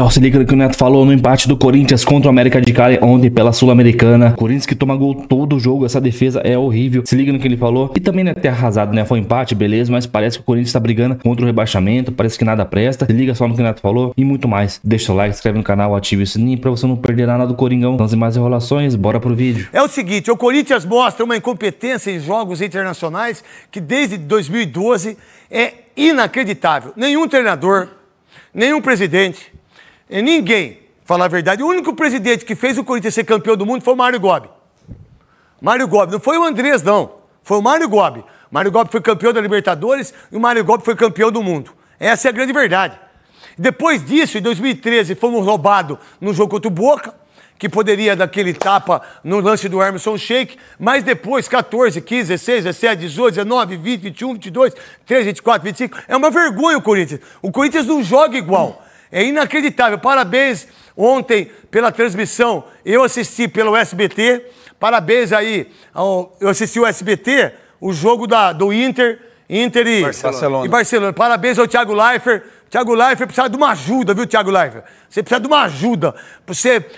Ó, se liga no que o Neto falou no empate do Corinthians contra o América de Cali ontem pela Sul-Americana. Corinthians que toma gol todo o jogo, essa defesa é horrível. Se liga no que ele falou. E também não é ter arrasado, né? Foi empate, beleza, mas parece que o Corinthians tá brigando contra o rebaixamento, parece que nada presta. Se liga só no que o Neto falou e muito mais. Deixa o like, se inscreve no canal, ative o sininho pra você não perder nada do Coringão. Então, sem mais enrolações, bora pro vídeo. É o seguinte, o Corinthians mostra uma incompetência em jogos internacionais que desde 2012 é inacreditável. Nenhum treinador, nenhum presidente, ninguém, falar a verdade, o único presidente que fez o Corinthians ser campeão do mundo foi o Mário Gobi. Mário Gobi, não foi o Andrés, não. Foi o Mário Gobi. Mário Gobi foi campeão da Libertadores e o Mário Gobi foi campeão do mundo. Essa é a grande verdade. Depois disso, em 2013, fomos roubados no jogo contra o Boca, que poderia dar aquele tapa no lance do Emerson Sheik, mas depois, 14, 15, 16, 17, 18, 19, 20, 21, 22, 23, 24, 25, é uma vergonha o Corinthians. O Corinthians não joga igual. É inacreditável. Parabéns ontem pela transmissão. Eu assisti pelo SBT. Parabéns aí. Eu assisti o SBT, o jogo do Inter e Barcelona. Parabéns ao Thiago Leifert. Thiago Leifert precisa de uma ajuda, viu, Thiago Leifert? Você precisa de uma ajuda.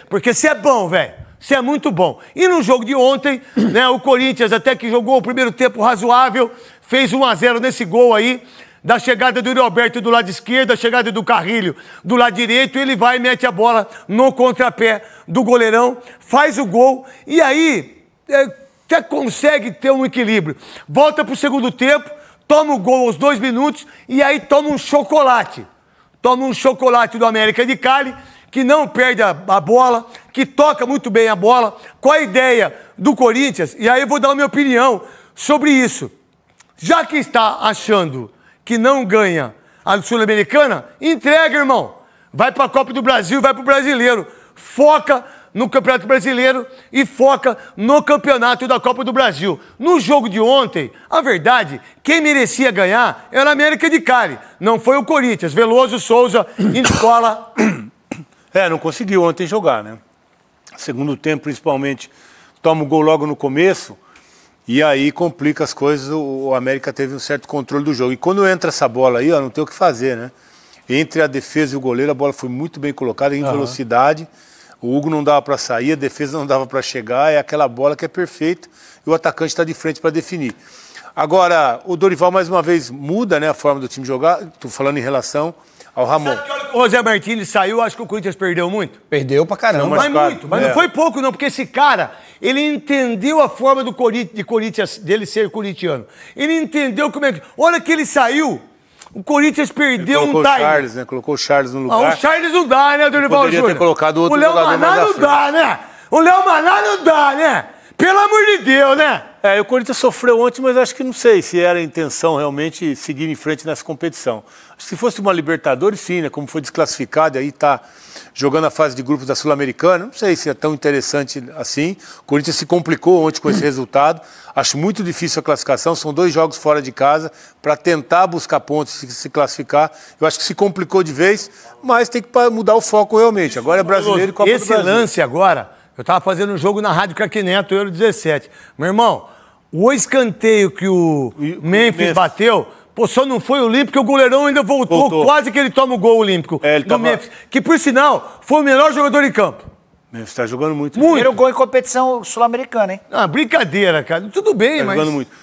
Porque você é bom, velho. Você é muito bom. E no jogo de ontem, né, o Corinthians até que jogou o primeiro tempo razoável, fez 1-0 nesse gol aí. Da chegada do Yuri Alberto do lado esquerdo, da chegada do Carrilho do lado direito, ele vai e mete a bola no contrapé do goleirão, faz o gol e aí até consegue ter um equilíbrio. Volta para o segundo tempo, toma o gol aos 2 minutos e aí toma um chocolate. Toma um chocolate do América de Cali, que não perde a bola, que toca muito bem a bola. Qual a ideia do Corinthians? E aí eu vou dar a minha opinião sobre isso. Já que está achando que não ganha a Sul-Americana, entrega, irmão. Vai para a Copa do Brasil, vai para o Brasileiro. Foca no Campeonato Brasileiro e foca no Campeonato da Copa do Brasil. No jogo de ontem, a verdade, quem merecia ganhar era a América de Cali. Não foi o Corinthians. Veloso, Souza, Nicola. Não conseguiu ontem jogar, né? Segundo tempo, principalmente, toma o gol logo no começo. E aí complica as coisas, o América teve um certo controle do jogo. E quando entra essa bola aí, ó, não tem o que fazer, né? Entre a defesa e o goleiro, a bola foi muito bem colocada, em velocidade. O Hugo não dava para sair, a defesa não dava para chegar, é aquela bola que é perfeita e o atacante está de frente para definir. Agora, o Dorival mais uma vez muda, né, a forma do time jogar, estou falando em relação ao Ramon. Sabe que hora que o José Martins saiu, acho que o Corinthians perdeu muito? Perdeu pra caramba. Mas não foi pouco não, porque esse cara, ele entendeu a forma do Corinthians, dele ser corintiano. Ele entendeu como é que... Olha que ele saiu, o Corinthians perdeu um time. Charles, né? Colocou o Charles no lugar. O Charles não dá, né, Dorival Júnior? Poderia ter colocado outro jogador mais à frente. O Léo Maná não dá, né? O Léo Maná não dá, né? Pelo amor de Deus, né? O Corinthians sofreu ontem, mas acho que não sei se era a intenção realmente seguir em frente nessa competição. Se fosse uma Libertadores, sim, né? Como foi desclassificado, aí tá jogando a fase de grupos da Sul-Americana, não sei se é tão interessante assim. O Corinthians se complicou ontem com esse resultado. Acho muito difícil a classificação, são 2 jogos fora de casa para tentar buscar pontos e se classificar. Eu acho que se complicou de vez, mas tem que mudar o foco realmente. Agora é brasileiro e Copa do Brasil. Esse lance agora, eu tava fazendo um jogo na Rádio Craque Neto, Euro 17. Meu irmão, o escanteio que o Memphis bateu, pô, só não foi olímpico, porque o goleirão ainda voltou. Quase que ele toma o gol olímpico do Memphis. Que, por sinal, foi o melhor jogador em campo. Memphis tá jogando muito. Primeiro gol em competição sul-americana, hein? Ah, brincadeira, cara. Tudo bem,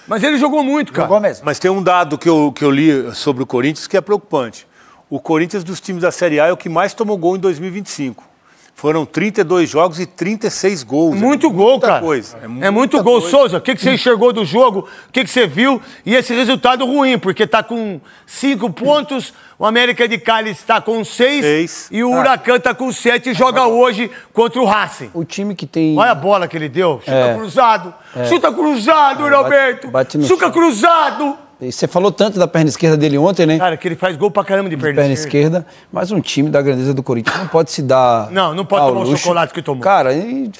mas ele jogou muito, cara. Jogou mesmo. Mas tem um dado que eu li sobre o Corinthians que é preocupante. O Corinthians dos times da Série A é o que mais tomou gol em 2025. Foram 32 jogos e 36 gols. Muito gol, cara. Coisa. É muito gol. Souza, o que você enxergou do jogo? O que você viu? E esse resultado ruim, porque tá com 5 pontos, o América de Cali está com 6 e o Huracan tá com 7 e joga hoje contra o Racing. O time que tem... Olha a bola que ele deu. Chuta cruzado. Chuta cruzado, Yuri Alberto. Chuta cruzado. E você falou tanto da perna esquerda dele ontem, né? Cara, que ele faz gol pra caramba de perna esquerda. Mas um time da grandeza do Corinthians não pode se dar... Não pode tomar o chocolate que tomou. Cara, e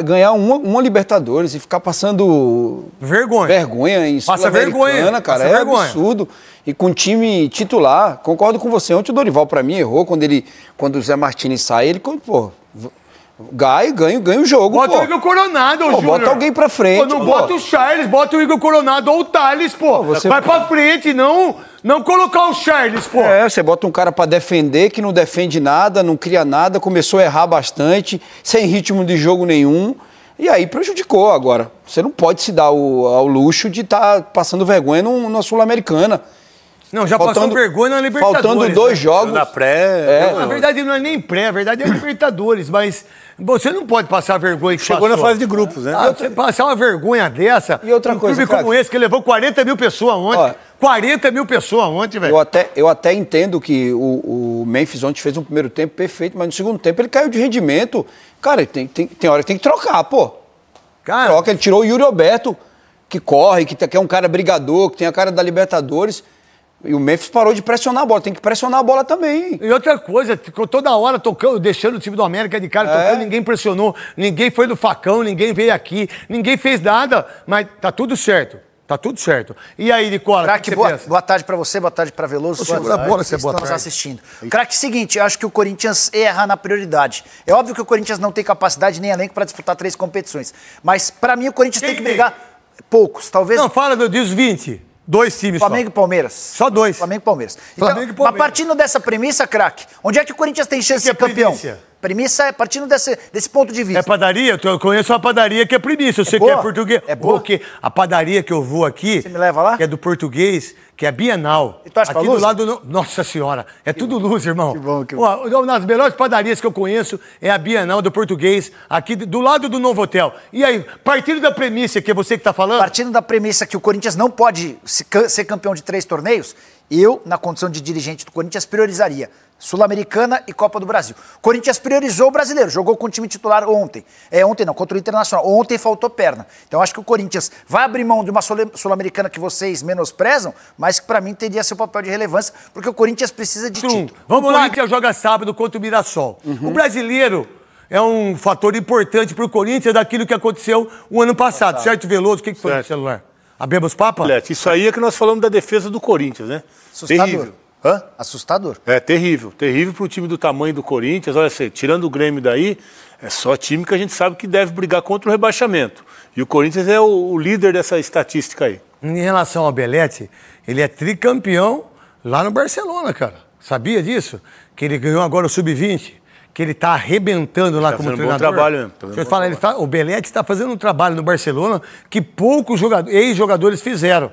ganhar uma Libertadores e ficar passando... Vergonha em Sul-Americana, cara. É absurdo. E com time titular, concordo com você. Ontem o Dorival, pra mim, errou quando o Zé Martins sai. Ele, pô, Ganha o jogo, Bota o Igor Coronado, Júnior. Bota alguém pra frente, não bota o Charles, bota o Igor Coronado ou o Thales, pô. Vai pra frente, não colocar o Charles, pô. Você bota um cara pra defender, que não defende nada, não cria nada, começou a errar bastante, sem ritmo de jogo nenhum, e aí prejudicou agora. Você não pode se dar ao luxo de estar passando vergonha na Sul-Americana. Não, já passou vergonha na Libertadores. Faltando 2 jogos. Na pré... Na verdade, não é nem pré, a verdade é Libertadores, mas você não pode passar vergonha que chegou na fase de grupos, né? Você passar uma vergonha dessa, e outra coisa, clube como esse, que levou 40 mil pessoas ontem. 40 mil pessoas ontem, velho. Eu até entendo que o Memphis ontem fez um primeiro tempo perfeito, mas no segundo tempo ele caiu de rendimento. Cara, tem hora que tem que trocar, pô. Cara, troca, ele tirou o Yuri Alberto, que corre, que é um cara brigador, que tem a cara da Libertadores. E o Memphis parou de pressionar a bola, tem que pressionar a bola também. E outra coisa, ficou toda hora tocando, deixando o time do América de cara, tocando, ninguém pressionou, ninguém foi no facão, ninguém veio aqui, ninguém fez nada, mas tá tudo certo. Tá tudo certo. E aí, Nicola, Craque, boa tarde pra você, boa tarde pra Veloso. Segura a bola, você estamos assistindo. Craque, seguinte, eu acho que o Corinthians erra na prioridade. É óbvio que o Corinthians não tem capacidade nem elenco pra disputar 3 competições, mas pra mim o Corinthians tem que brigar poucos, talvez... Não, fala dos 20. 2 times Flamengo só. e Palmeiras. Só 2. Flamengo e Palmeiras. Então, Flamengo e Palmeiras. Mas partindo dessa premissa, craque, onde é que o Corinthians tem chance de ser campeão? Premissa é partindo desse ponto de vista. É padaria? Eu conheço uma padaria que é premissa. Eu sei que é português. É boa? Porque a padaria que eu vou aqui... Você me leva lá? Que é do português, que é Bienal. E tu acha aqui do lado do... Nossa Senhora, é tudo luz, irmão. Que bom, que bom. Uma das melhores padarias que eu conheço é a Bienal do português, aqui do lado do Novo Hotel. E aí, partindo da premissa, que é você que tá falando... Partindo da premissa que o Corinthians não pode ser campeão de 3 torneios, eu, na condição de dirigente do Corinthians, priorizaria Sul-Americana e Copa do Brasil. O Corinthians priorizou o brasileiro, jogou com o time titular ontem. Ontem não, contra o Internacional. Ontem faltou perna. Então acho que o Corinthians vai abrir mão de uma Sul-Americana que vocês menosprezam, mas que pra mim teria seu papel de relevância, porque o Corinthians precisa de título. Vamos lá, que joga sábado contra o Mirassol. O brasileiro é um fator importante pro Corinthians daquilo que aconteceu o ano passado. Certo, Veloso? O que foi no celular? Abemos papa? Isso aí é que nós falamos da defesa do Corinthians, né? Assustador. Terrível. Hã? Assustador. É terrível. Terrível para um time do tamanho do Corinthians. Olha assim, tirando o Grêmio daí, é só time que a gente sabe que deve brigar contra o rebaixamento. E o Corinthians é o líder dessa estatística aí. Em relação ao Belletti, ele é tricampeão lá no Barcelona, cara. Sabia disso? Que ele ganhou agora o Sub-20. Que ele tá arrebentando lá como treinador. Bom trabalho mesmo. Deixa eu falar, o Belletti está fazendo um trabalho no Barcelona que poucos ex-jogadores fizeram.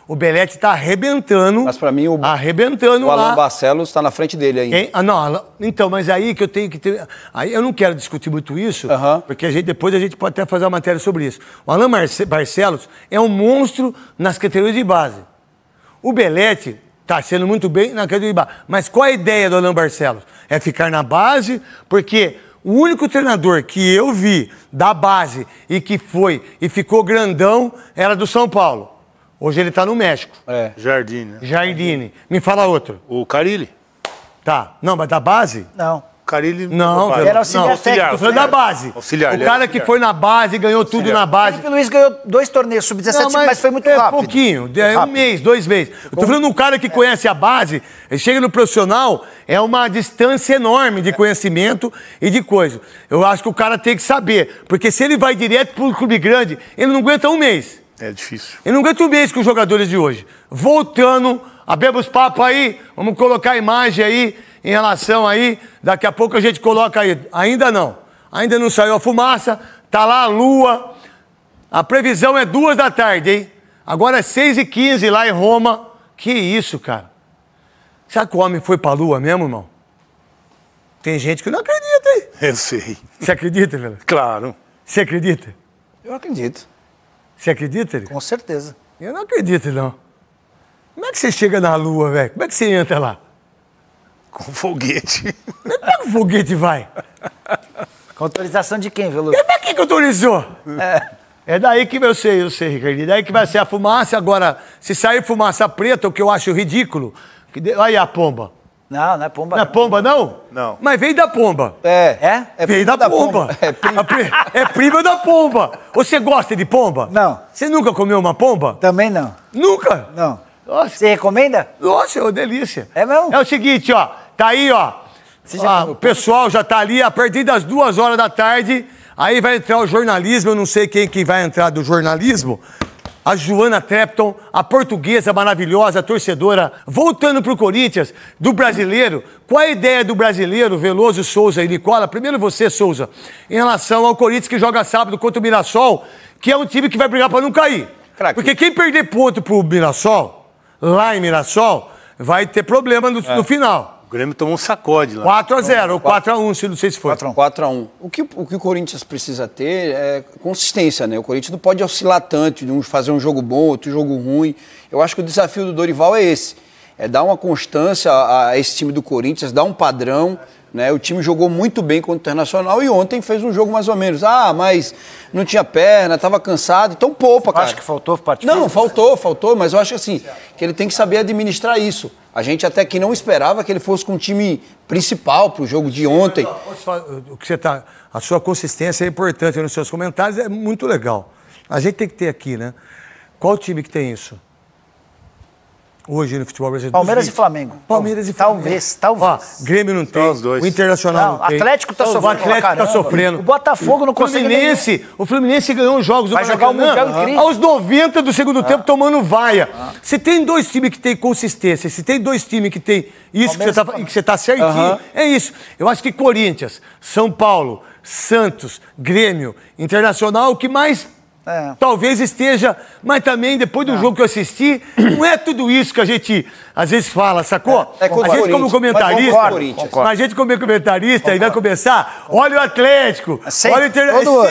O Belletti está arrebentando. Mas para mim, o Alan Barcelos está na frente dele ainda. Não, então, mas aí que eu tenho que ter... Aí eu não quero discutir muito isso, porque depois a gente pode até fazer uma matéria sobre isso. O Alan Barcelos é um monstro nas categorias de base. O Belletti está sendo muito bem na categoria de base. Mas qual a ideia do Alan Barcelos? É ficar na base, porque o único treinador que eu vi da base e que foi e ficou grandão era do São Paulo. Hoje ele tá no México. Jardine, né? Jardine. Me fala outro. O Carille. Tá. Não, mas da base? Não. Carille... Não, era auxiliar. Tô falando da base. Auxiliar. O cara que foi na base, ganhou tudo na base. Felipe Luiz ganhou 2 torneios sub-17, mas foi muito rápido. Pouquinho. Um mês, 2 meses. Eu tô falando de um cara que conhece a base, ele chega no profissional, é uma distância enorme de conhecimento e de coisa. Eu acho que o cara tem que saber, porque se ele vai direto pro clube grande, ele não aguenta um mês. É difícil. Ele não aguenta um mês com os jogadores de hoje. Voltando, abemos papo aí, vamos colocar a imagem aí, em relação aí, daqui a pouco a gente coloca aí. Ainda não saiu a fumaça, tá lá a lua, a previsão é 2 da tarde, hein? Agora é 6h15 lá em Roma. Que isso, cara? Será que o homem foi pra lua mesmo, irmão? Tem gente que não acredita, hein? Eu sei. Você acredita, velho? Claro. Você acredita? Eu acredito. Você acredita, ele? Com certeza. Eu não acredito, não. Como é que você chega na lua, velho? Como é que você entra lá? Com foguete. Como é que o foguete vai? Com autorização de quem, Veloso? Como é que autorizou? É daí que eu sei, Ricardo. É daí que vai ser a fumaça. Agora, se sair fumaça preta, o que eu acho ridículo... Olha a pomba. Não é pomba. Não é pomba, não? Não. Mas veio da pomba. Veio da pomba. É prima da pomba. Você gosta de pomba? Não. Você nunca comeu uma pomba? Também não. Nunca? Não. Nossa. Você recomenda? Nossa, é uma delícia. É mesmo? É o seguinte, ó. Tá aí, ó. O pessoal já tá ali a partir das 2 horas da tarde. Aí vai entrar o jornalismo, eu não sei quem que vai entrar do jornalismo. A Joana Trepton, a portuguesa maravilhosa, a torcedora. Voltando pro Corinthians, do brasileiro. Qual a ideia do brasileiro, Veloso, Souza e Nicola? Primeiro você, Souza, em relação ao Corinthians que joga sábado contra o Mirassol, que é um time que vai brigar pra não cair. Craque. Porque quem perder ponto pro Mirassol, lá em Mirassol, vai ter problema no final. O Grêmio tomou um sacode lá. 4-0 ou 4-1, se não sei se foi. 4-1. O que o Corinthians precisa ter é consistência, né? O Corinthians não pode oscilar tanto, de fazer um jogo bom, outro jogo ruim. Eu acho que o desafio do Dorival é esse. É dar uma constância a esse time do Corinthians, dar um padrão, né? O time jogou muito bem contra o Internacional e ontem fez um jogo mais ou menos. Mas não tinha perna, estava cansado, então poupa, cara. Acho que faltou parte Não, física? faltou, mas eu acho assim, que ele tem que saber administrar isso. A gente até que não esperava que ele fosse com o time principal pro jogo de ontem. O que você tá, a sua consistência é importante nos seus comentários, é muito legal. A gente tem que ter aqui, né? Qual time que tem isso? Hoje no futebol brasileiro. Palmeiras e Flamengo. Palmeiras e Flamengo. Talvez. Ó, Grêmio não tem. os dois. O Internacional não tem. O Atlético tá sofrendo. O Atlético tá sofrendo. O Botafogo não consegue O Fluminense ganhou os jogos do Vai jogar o Mundial incrível. aos 90 do segundo tempo tomando vaia. Se tem 2 times que tem consistência, se tem 2 times que tem isso que você tá certinho, é isso. Eu acho que Corinthians, São Paulo, Santos, Grêmio, Internacional, o que mais talvez esteja, mas também depois do jogo que eu assisti, não é tudo isso que a gente às vezes fala, sacou? A gente como comentarista, e vai começar, olha o Atlético, olha o Internacional,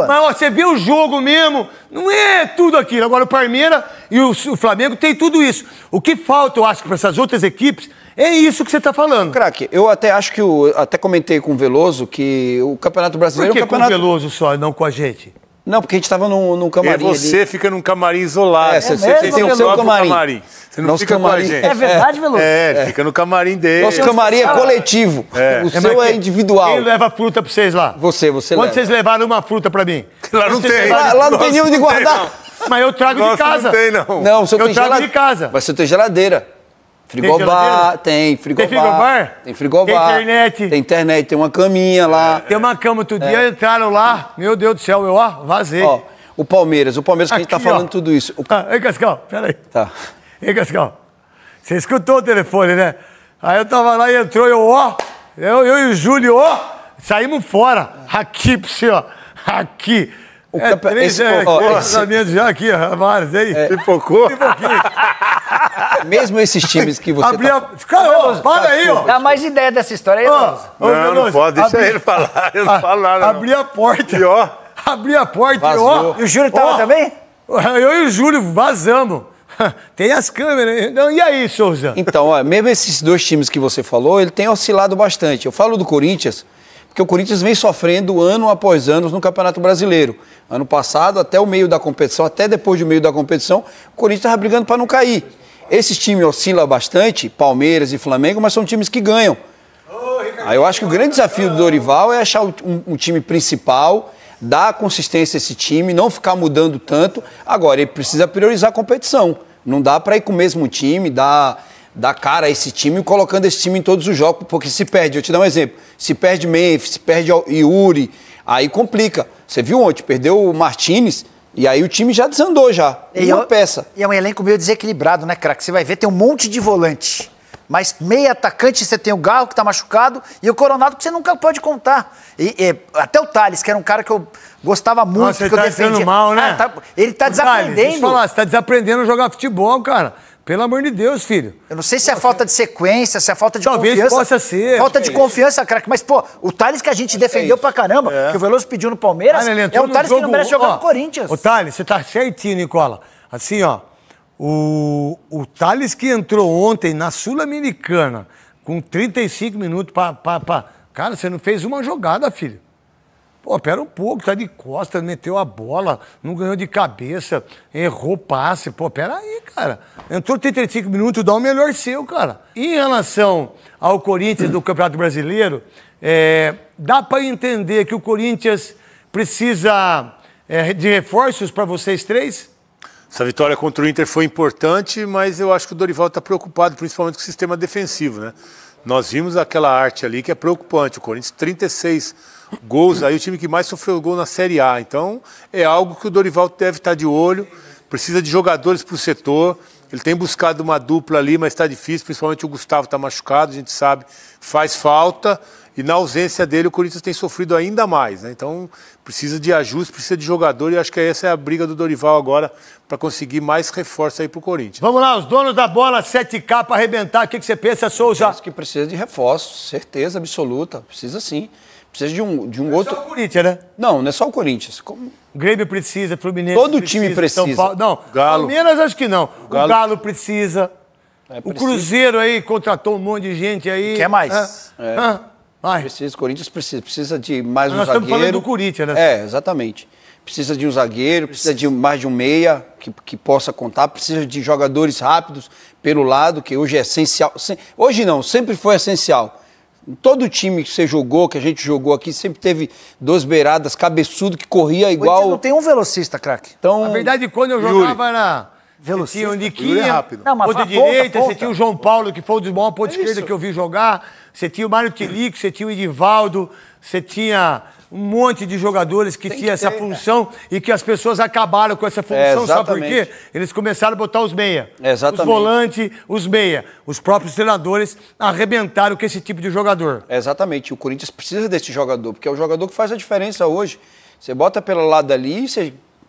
mas ó, você vê o jogo mesmo, não é tudo aquilo. Agora o Palmeiras e o Flamengo tem tudo isso. O que falta, eu acho, para essas outras equipes, é isso que você está falando. Craque, eu até acho que até comentei com o Veloso que o Campeonato Brasileiro... Por que é um campeonato... com o Veloso só, não com a gente? Não, porque a gente estava num camarim. E você fica num camarim isolado. Você tem o seu camarim. Você não fica com a gente. É verdade, Veloso? Ele fica no camarim dele. Nosso camarim é coletivo. O seu é individual. Quem leva fruta pra vocês lá? Você Quando leva. vocês levaram uma fruta pra mim? Lá não tem. Lá não tem nenhum de guardar. Mas eu trago de casa. Não tem, não. Não, você Eu trago de casa. Mas você tem geladeira. Frigobar, tem frigobar. Tem frigobar? Tem frigobar. Tem internet. Tem internet, tem uma caminha lá. Tem uma cama outro dia, entraram lá. Meu Deus do céu, eu vazei. Ó, o Palmeiras que a gente tá falando tudo isso. Ei, Cascal, peraí. Tá. Ei, Cascal, você escutou o telefone, né? Aí eu tava lá e entrou, eu e o Júlio, saímos fora. Aqui pra você, ó. Aqui. Três lançamentos já aqui, vários aí. Pipocou? Mesmo esses times que você para aí, ó. Dá mais ideia dessa história aí, Veloso. Não pode, deixa ele falar. Eu não falo nada. Abri a porta. E ó. Abri a porta Vazou. E o Júlio tava também? Eu e o Júlio vazamos. Tem as câmeras. Não, e aí, Souza? Então, mesmo esses 2 times que você falou, ele tem oscilado bastante. Eu falo do Corinthians, porque o Corinthians vem sofrendo ano após ano no Campeonato Brasileiro. Ano passado, até o meio da competição, até depois do meio da competição, o Corinthians estava brigando para não cair. Esses times oscilam bastante, Palmeiras e Flamengo, mas são times que ganham. Aí eu acho que o grande desafio do Dorival é achar um time principal, dar consistência a esse time, não ficar mudando tanto. Agora, ele precisa priorizar a competição. Não dá para ir com o mesmo time, dar cara a esse time, colocando esse time em todos os jogos, porque se perde. Eu te dar um exemplo. Se perde Memphis, se perde Yuri, aí complica. Você viu ontem, perdeu o Martínez, e aí o time já desandou já. Uma peça. E é um elenco meio desequilibrado, né, craque? Você vai ver, tem um monte de volante. Mas meio atacante, você tem o Galo, que tá machucado, e o Coronado, que você nunca pode contar. Até o Thales, que era um cara que eu gostava muito. Nossa, que eu defendia. Sendo mal, né? Ele tá desaprendendo. Deixa eu falar, você tá desaprendendo a jogar futebol, cara. Pelo amor de Deus, filho. Eu não sei se é falta de sequência, se é falta de confiança. Talvez possa ser. Falta de confiança, craque. Mas, pô, o Thales que a gente defendeu pra caramba, que o Veloso pediu no Palmeiras, é o Thales que não merece jogar no Corinthians. O Thales, você tá certinho, Nicola. Assim, ó, o Thales que entrou ontem na Sul-Americana com 35 minutos Cara, você não fez uma jogada, filho. Pô, pera um pouco, tá de costas, meteu a bola, não ganhou de cabeça, errou passe. Pô, pera aí, cara. Entrou 35 minutos, dá o melhor seu, cara. Em relação ao Corinthians do Campeonato Brasileiro, dá para entender que o Corinthians precisa de reforços para vocês 3? Essa vitória contra o Inter foi importante, mas eu acho que o Dorival está preocupado, principalmente com o sistema defensivo, né? Nós vimos aquela arte ali que é preocupante. O Corinthians, 36 gols, aí o time que mais sofreu gol na Série A. Então, é algo que o Dorival deve estar de olho. Precisa de jogadores para o setor. Ele tem buscado uma dupla ali, mas está difícil. Principalmente o Gustavo está machucado, a gente sabe, faz falta. E na ausência dele, o Corinthians tem sofrido ainda mais, né? Então, precisa de ajuste, precisa de jogador. E acho que essa é a briga do Dorival agora para conseguir mais reforço aí para o Corinthians. Vamos lá, os donos da bola, 7K para arrebentar. O que você pensa, Souza? Acho que precisa de reforço, certeza absoluta. Precisa sim. Precisa de um outro... Só o Corinthians, né? Não é só o Corinthians. O Grêmio precisa, Fluminense Todo time precisa. São Paulo... Não, Galo. Palmeiras acho que não. O Galo precisa. O precisa. Cruzeiro aí contratou um monte de gente aí. Quer mais? Vai. Precisa, o Corinthians precisa de mais um Nós zagueiro. estamos falando do Corinthians, né? Exatamente. Precisa de um zagueiro, precisa de mais de um meia que possa contar, precisa de jogadores rápidos pelo lado, que hoje é essencial. Hoje não, sempre foi essencial. Todo time que você jogou, que a gente jogou aqui, sempre teve 2 beiradas, cabeçudo, que corria igual... Não tem um velocista, craque. Então, Na verdade, quando eu jogava era... Você tinha o Yuri é Niquinha, rápido. Não, mas ponta ponta, direita, ponta. você tinha o João Paulo, que foi um dos maiores pontos É esquerda isso. que eu vi jogar, você tinha o Mário Tilico, você tinha o Edivaldo, você tinha um monte de jogadores que tinha essa função e que as pessoas acabaram com essa função, sabe por quê? Exatamente. Eles começaram a botar os meia. Exatamente. Os volantes, os meia. Os próprios treinadores arrebentaram com esse tipo de jogador. exatamente, o Corinthians precisa desse jogador, porque é o jogador que faz a diferença hoje. Você bota pelo lado ali,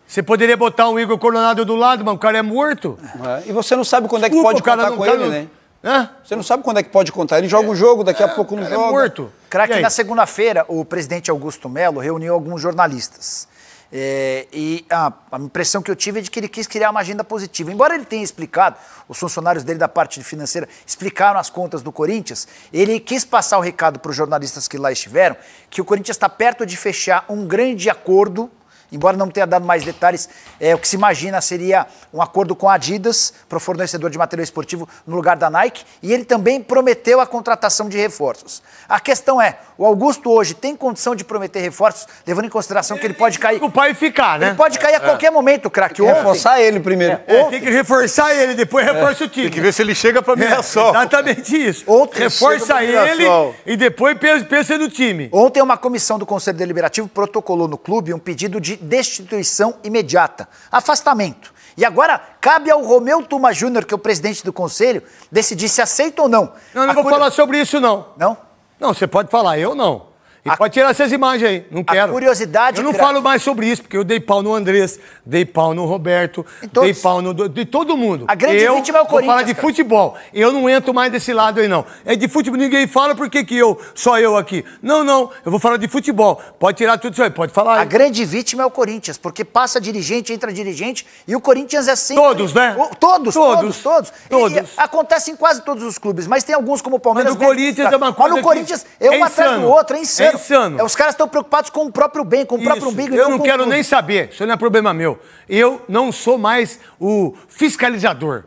Você poderia botar um Igor Coronado do lado, mas o cara é morto. e você não sabe quando é que Desculpa, pode o cara contar não- com o cara ele, não- né? Hã? Você não sabe quando é que pode contar. Ele joga o jogo, daqui a pouco não O cara joga. é morto. E Craque, aí? na segunda-feira, o presidente Augusto Melo reuniu alguns jornalistas. E a impressão que eu tive é de que ele quis criar uma agenda positiva. Embora ele tenha explicado, os funcionários dele da parte financeira explicaram as contas do Corinthians, ele quis passar o recado para os jornalistas que lá estiveram, que o Corinthians está perto de fechar um grande acordo. Embora não tenha dado mais detalhes, o que se imagina seria um acordo com a Adidas para o fornecedor de material esportivo no lugar da Nike, e ele também prometeu a contratação de reforços. A questão é, o Augusto hoje tem condição de prometer reforços, levando em consideração que ele pode cair... O pai ficar, né? Ele pode cair a qualquer momento, craque. Ontem, Reforçar ele primeiro. Tem que reforçar ele, depois reforça o time. Tem que ver se ele chega para Mirassol. Exatamente isso. Ontem Reforça chega pro ele Mirassol. e depois pensa no time. Ontem uma comissão do Conselho Deliberativo protocolou no clube um pedido de destituição imediata, afastamento. E agora cabe ao Romeu Tuma Júnior, que é o presidente do Conselho, decidir se aceita ou não. Não, não vou falar sobre isso, não. Não? Não, você pode falar, eu não. E pode tirar essas imagens aí, não quero. curiosidade, Eu não craque. falo mais sobre isso, porque eu dei pau no Andrés, dei pau no Roberto, todos. dei pau de todo mundo. A grande vítima é o vou falar Corinthians, de cara. futebol. Eu não entro mais desse lado aí, não. É de futebol, ninguém fala por que só eu aqui. Não, eu vou falar de futebol. Pode tirar tudo isso aí, pode falar A aí. grande vítima é o Corinthians, porque passa dirigente, entra dirigente, e o Corinthians é sempre... Todos, né? Todos. Todos. E acontece em quase todos os clubes, mas tem alguns como o Palmeiras... Mas no Corinthians é uma coisa Mas no Corinthians que é um é atrás do insano. outro, é insano. É insano. Os caras estão preocupados com o próprio bem, com o próprio Isso, umbigo. e eu não com quero tudo. nem saber, isso não é problema meu. Eu não sou mais o fiscalizador.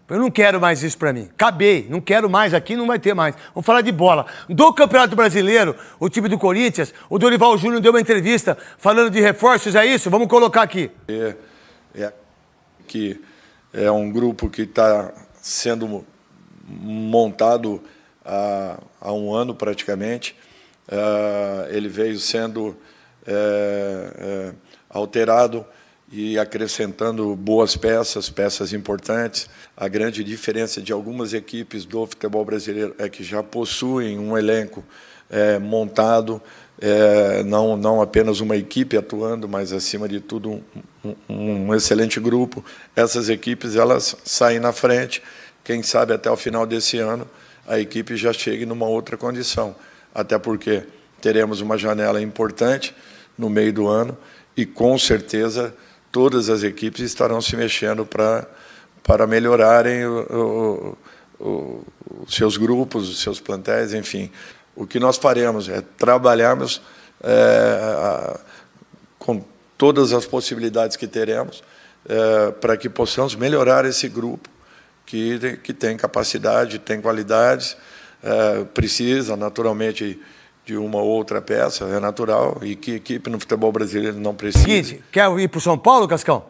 Eu não quero mais isso pra mim. Acabei, não quero mais aqui, não vai ter mais. Vamos falar de bola. Do Campeonato Brasileiro, o time do Corinthians, o Dorival Júnior deu uma entrevista falando de reforços, é isso? Vamos colocar aqui. Que é um grupo que está sendo montado há um ano praticamente. Ele veio sendo alterado e acrescentando boas peças importantes. A grande diferença de algumas equipes do futebol brasileiro é que já possuem um elenco montado, não apenas uma equipe atuando, mas, acima de tudo, um excelente grupo. Essas equipes elas saem na frente. Quem sabe até o final desse ano a equipe já chegue numa outra condição, até porque teremos uma janela importante no meio do ano e, com certeza, todas as equipes estarão se mexendo para melhorarem os seus grupos, os seus plantéis, enfim. O que nós faremos é trabalharmos com todas as possibilidades que teremos para que possamos melhorar esse grupo que tem capacidade, tem qualidades, precisa naturalmente de uma outra peça, é natural, e que equipe no futebol brasileiro não precisa. Seguinte, quer ir pro São Paulo, Cascão?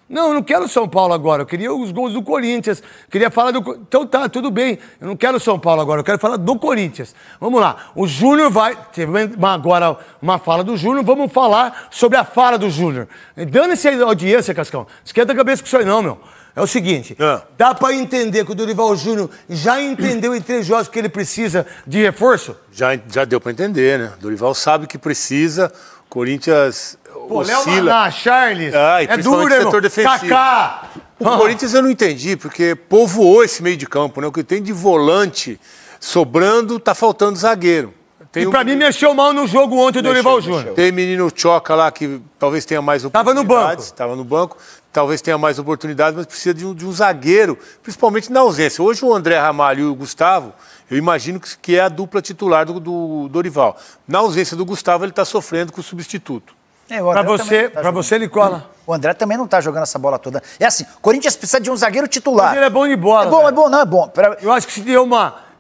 Não, eu não quero São Paulo agora. Eu queria os gols do Corinthians. Queria falar do... Então tá, tudo bem. Eu não quero São Paulo agora. Eu quero falar do Corinthians. Vamos lá. O Júnior vai... Teve agora uma fala do Júnior. Vamos falar sobre a fala do Júnior. Dane-se a audiência, Cascão. Esquenta a cabeça com isso aí não, meu. É o seguinte. Dá pra entender que o Dorival Júnior já entendeu em 3 jogos que ele precisa de reforço? Já deu pra entender, né? O Dorival sabe que precisa. Corinthians oscila. Léo, Charles, é duro, né, setor defensivo. Kaká. O Corinthians eu não entendi, porque povoou esse meio de campo, né? O que tem de volante sobrando, tá faltando zagueiro. E pra mim mexeu mal no jogo ontem o Dorival Júnior. Tem menino Choca lá que talvez tenha mais oportunidades. Tava no banco. Talvez tenha mais oportunidades, mas precisa de um zagueiro, principalmente na ausência. Hoje o André Ramalho e o Gustavo, eu imagino que é a dupla titular do Dorival. Na ausência do Gustavo, ele está sofrendo com o substituto. Pra você, Nicola. O André também não tá jogando essa bola toda. É assim, o Corinthians precisa de um zagueiro titular. Mas ele é bom de bola. É bom, não é bom. Eu acho que se deu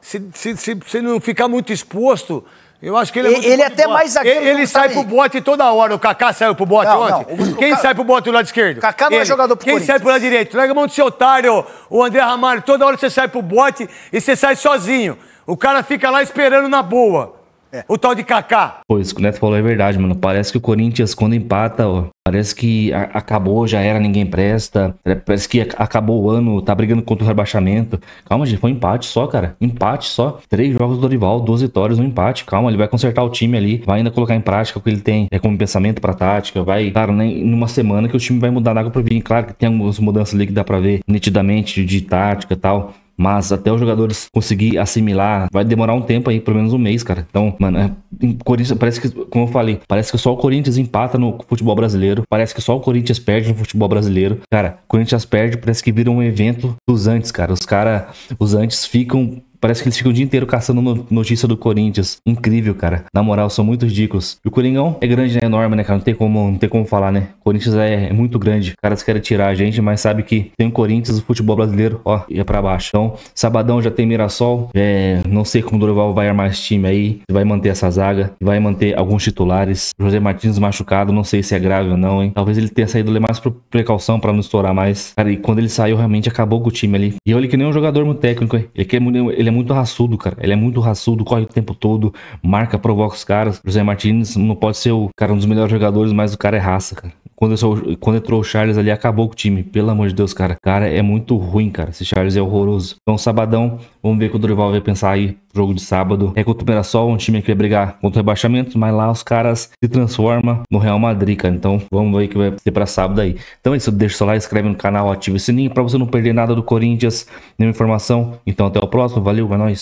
se não ficar muito exposto, eu acho que ele é muito Ele é até mais zagueiro. Ele sai pro bote toda hora. O Kaká saiu pro bote ontem. Quem sai pro bote do lado esquerdo? O Kaká não é jogador pro Corinthians. Quem sai pro lado direito? Larga a mão do seu otário, o André Ramalho. Toda hora você sai pro bote e você sai sozinho. O cara fica lá esperando na boa. O tal de Kaká. Pô, isso que o Neto falou é verdade, mano. Parece que o Corinthians, quando empata, ó, parece que acabou, já era, ninguém presta. Parece que acabou o ano, tá brigando contra o rebaixamento. Calma, gente, foi um empate só, cara. Empate só. 3 jogos do Dorival, 2 vitórias, um empate. Calma, ele vai consertar o time ali. Vai ainda colocar em prática o que ele tem como pensamento pra tática. Vai, claro, né, numa semana que o time vai mudar da água pro vinho. Claro que tem algumas mudanças ali que dá pra ver nitidamente de tática e tal. Mas até os jogadores conseguir assimilar, vai demorar um tempo aí, pelo menos um mês, cara. Então, mano, Corinthians, parece que, como eu falei, parece que só o Corinthians empata no futebol brasileiro. Parece que só o Corinthians perde no futebol brasileiro. Cara, o Corinthians perde, parece que vira um evento dos antes, cara. Os antes ficam... Parece que eles ficam o dia inteiro caçando notícia do Corinthians. Incrível, cara. Na moral, são muito ridículos. E o Coringão é grande, né? É enorme, né, cara? Não tem como falar, né? O Corinthians é muito grande. Os caras querem tirar a gente, mas sabe que tem o Corinthians, o futebol brasileiro, ó, ia pra baixo. Então, sabadão já tem Mirassol. Não sei como o Dorival vai armar esse time aí. Vai manter essa zaga. Vai manter alguns titulares. José Martins machucado. Não sei se é grave ou não, hein? Talvez ele tenha saído mais por precaução pra não estourar mais. Cara, e quando ele saiu, realmente acabou com o time ali. E olha que nem um jogador muito técnico, hein? Ele é muito raçudo, cara. Ele é muito raçudo, corre o tempo todo, marca, provoca os caras. José Martins não pode ser um dos melhores jogadores, mas o cara é raça, cara. Quando entrou o Charles ali, acabou com o time. Pelo amor de Deus, cara. Cara, é muito ruim, cara. Esse Charles é horroroso. Então, sabadão, vamos ver o que o Dorival vai pensar aí. Jogo de sábado. É contra o Mirassol, um time que vai brigar contra o rebaixamento, mas lá os caras se transformam no Real Madrid, cara. Então, vamos ver o que vai ser pra sábado aí. Então é isso. Deixa o seu like, inscreve no canal, ativa o sininho pra você não perder nada do Corinthians, nenhuma informação. Então, até o próximo. Valeu, é nóis.